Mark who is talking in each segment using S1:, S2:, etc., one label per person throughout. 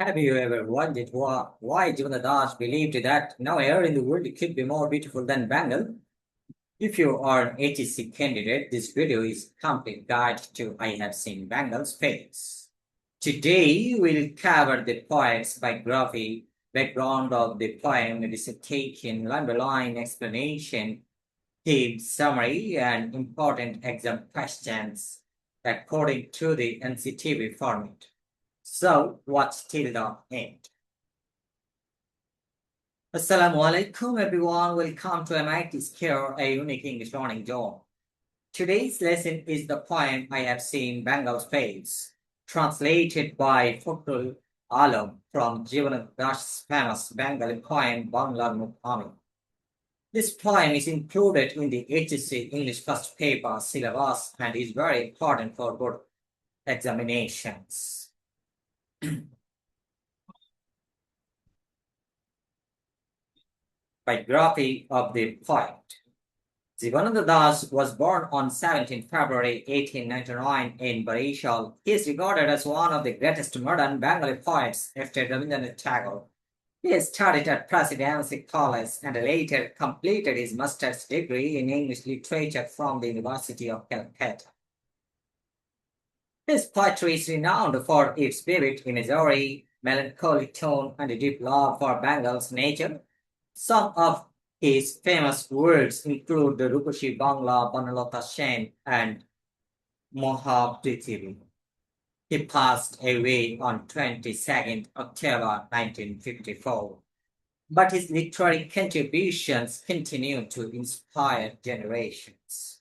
S1: Have you ever wondered why Jibanananda believed that nowhere in the world could be more beautiful than Bengal? If you are an HSC candidate, this video is a complete guide to I have seen Bengal's face. Today, we'll cover the poet's biography, background of the poem, dissertation, line-by-line explanation, theme summary, and important exam questions according to the NCTB format. So, watch till the end. Assalamu alaikum, everyone. Welcome to MIT's Care, a unique English learning zone. Today's lesson is the poem I have seen Bengal's face, translated by Fakrul Alam from Jibanananda's famous Bengali poem Banglar Mukh Ami. This poem is included in the HSC English First Paper syllabus and is very important for board examinations. Biography of the poet. Jibanananda Das was born on 17 February 1899 in Barishal. He is regarded as one of the greatest modern Bengali poets after Rabindranath Tagore. He studied at Presidency College and later completed his master's degree in English literature from the University of Calcutta. His poetry is renowned for its vivid imagery, melancholy tone, and a deep love for Bengal's nature. Some of his famous works include the Rupashi Bangla Banalata Sen and Mahaprithvi. He passed away on 22nd October 1954, but his literary contributions continue to inspire generations.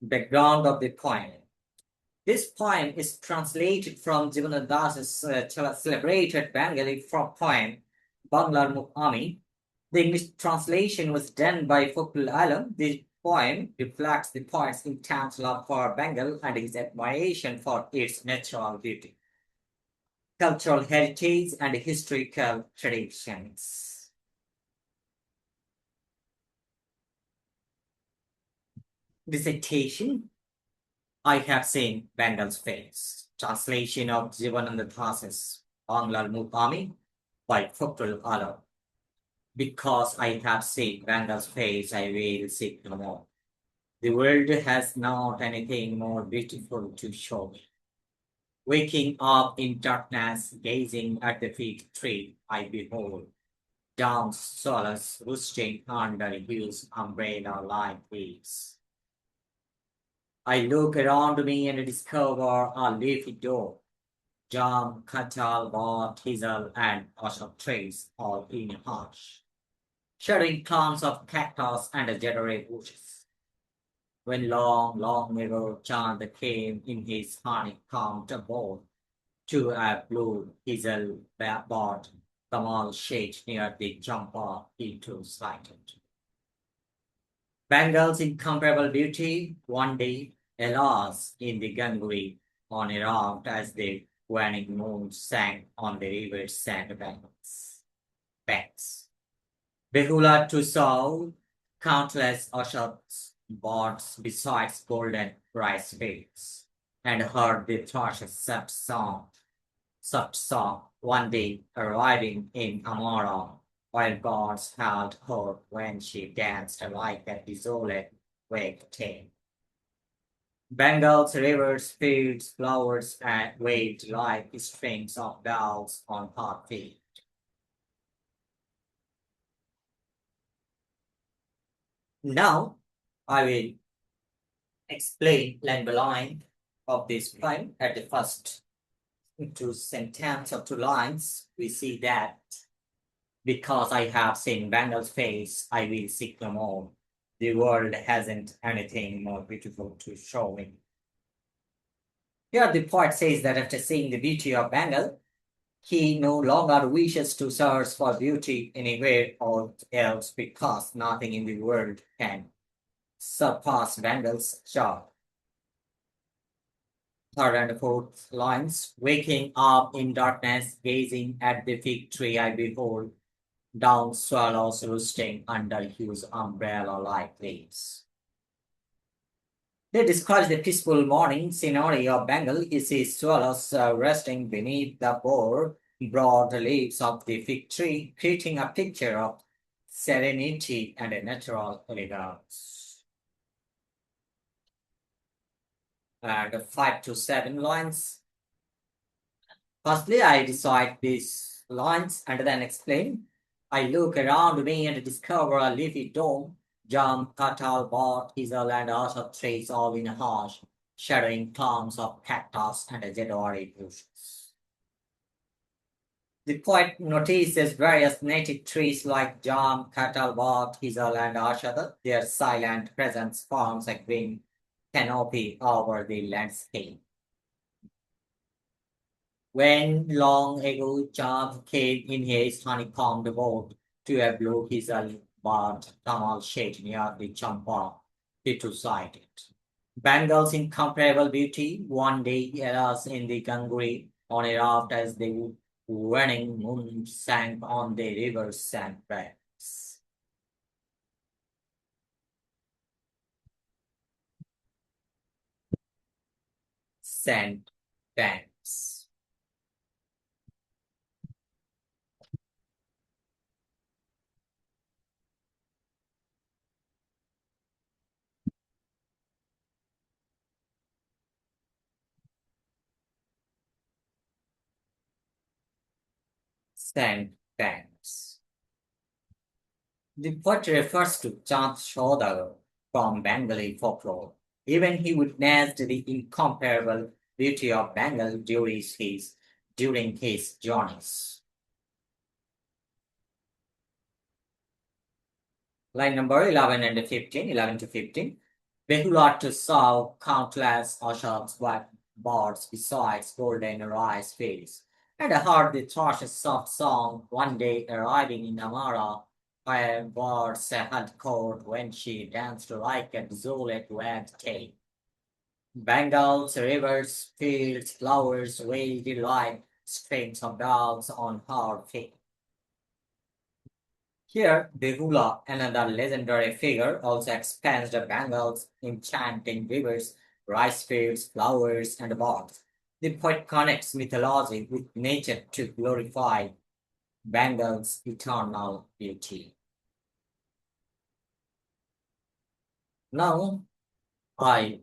S1: Background of the poem. This poem is translated from Jibanananda's celebrated Bengali poem, Banglar Mukh Ami. The English translation was done by Fakrul Alam. The poem reflects the poet's intense love for Bengal and his admiration for its natural beauty, cultural heritage, and historical traditions. Dissertation. I have seen Bengal's face. Translation of Jibanananda Das's Banglar Mukh Ami by Fakrul Alam. Because I have seen Bengal's face, I will seek no more. The world has not anything more beautiful to show me. Waking up in darkness, gazing at the fig tree, I behold down solace roosting under hills umbrella-like leaves. I look around me and discover a leafy door, jam, katal, bot, hazel, and ashok trees all in hush, shadowing clumps of cactus and jadere bushes. When long ago Chand came in his honeycombed abode to a blue hazel bot, Kamal shade near the Champa he too sighted. Bengal's incomparable beauty one day, alas, in the Ganguri on a raft as the waning moon sank on the river's banks. Behula too saw countless oceans birds besides golden rice fields, and heard the thrushes soft song one day arriving in Amara, while gods held her when she danced like a desolate wake tale. Bengal's rivers, fields, flowers, and waved like strings of bells on her feet. Now, I will explain line by line of this poem. At the first two sentence or two lines, we see that because I have seen Bengal's face, I will seek no more. The world hasn't anything more beautiful to show me. Here the poet says that after seeing the beauty of Bengal, he no longer wishes to search for beauty anywhere else because nothing in the world can surpass Bengal's charm. Third and fourth lines, waking up in darkness, gazing at the fig tree, I behold down swallows, roosting under huge umbrella-like leaves. They describe the peaceful morning scenery of Bengal. He sees swallows resting beneath the broad leaves of the fig tree, creating a picture of serenity and a natural elegance. And 5 to 7 lines. Firstly, I decide these lines and then explain. I look around me and discover a leafy dome, jam, katal, bot, hazel, and other trees all in harsh, shadowing clumps of cactus and jadwari bushes. The poet notices various native trees like jam, katal, bot, hazel, and ashada. Their silent presence forms a green canopy over the landscape. When long ago Chad came in his honeycombed boat to a blue hazel barred tamal shade near the Champa, he too sighed it. Bengal's incomparable beauty one day arose in the Ganguri on a raft as the waning moon sank on the river's sandbanks. Sandbanks. Sandbanks. The poet refers to Chand Sadagar from Bengali folklore. Even he witnessed the incomparable beauty of Bengal during his journeys. Line number 11 and 15, 11 to 15. Behula to saw countless oceans white birds besides golden rice fields, and I heard the thrush's soft song one day arriving in Amara, where birds had court when she danced like a desolate wet cave. Bengal's rivers, fields, flowers wailed like strings of doves on her feet. Here, Behula, another legendary figure, also expands the Bengal's enchanting rivers, rice fields, flowers, and birds. The poet connects mythology with nature to glorify Bengal's eternal beauty. Now, I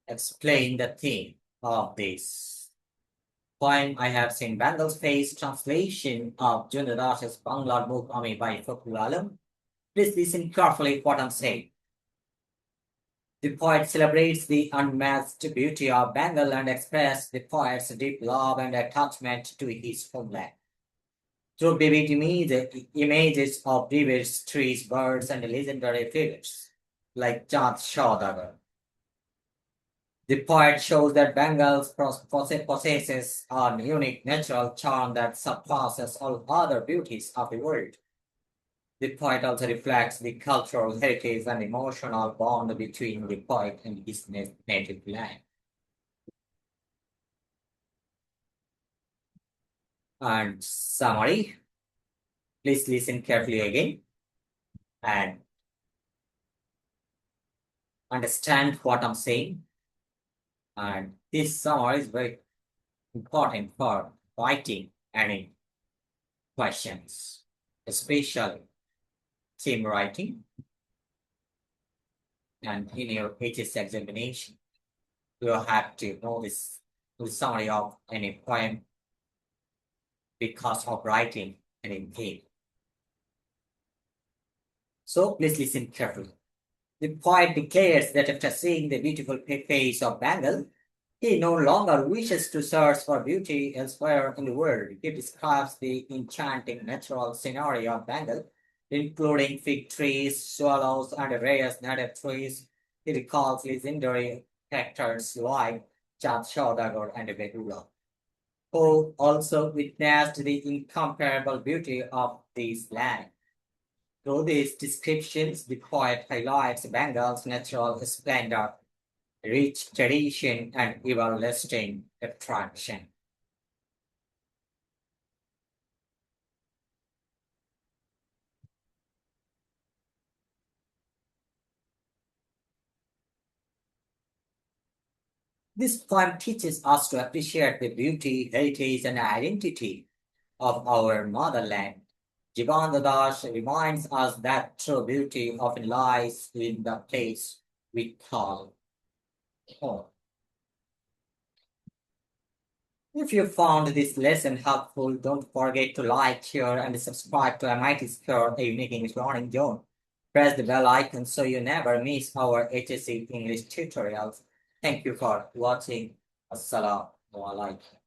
S1: explain the theme of this poem. I have seen Bengal's Face, translation of Junadas's Banglar Mukh Ami by Fakrul Alam. Please listen carefully what I'm saying. The poet celebrates the unmatched beauty of Bengal and expresses the poet's deep love and attachment to his homeland. Through vivid images of rivers, trees, birds, and legendary figures, like Chand Sadagar. The poet shows that Bengal possesses a unique natural charm that surpasses all other beauties of the world. The poet also reflects the cultural heritage and emotional bond between the poet and his native land. And summary, please listen carefully again and understand what I'm saying. And this summary is very important for writing any questions, especially team writing and in your HSC examination. You have to know this the summary of any poem because of writing any theme. So please listen carefully. The poet declares that after seeing the beautiful face of Bengal, he no longer wishes to search for beauty elsewhere in the world. He describes the enchanting natural scenery of Bengal, including fig trees, swallows, and various native trees. He recalls legendary characters like Chand Sadagar and Behula, who also witnessed the incomparable beauty of this land. Through these descriptions, the poet highlights Bengal's natural splendor, rich tradition, and everlasting attraction. This poem teaches us to appreciate the beauty, heritage, and identity of our motherland. Jibanananda reminds us that true beauty often lies in the place we call home. If you found this lesson helpful, don't forget to like, share, and subscribe to MIT Square, a unique English learning zone. Press the bell icon so you never miss our HSC English tutorials. Thank you for watching. Assalamu alaikum.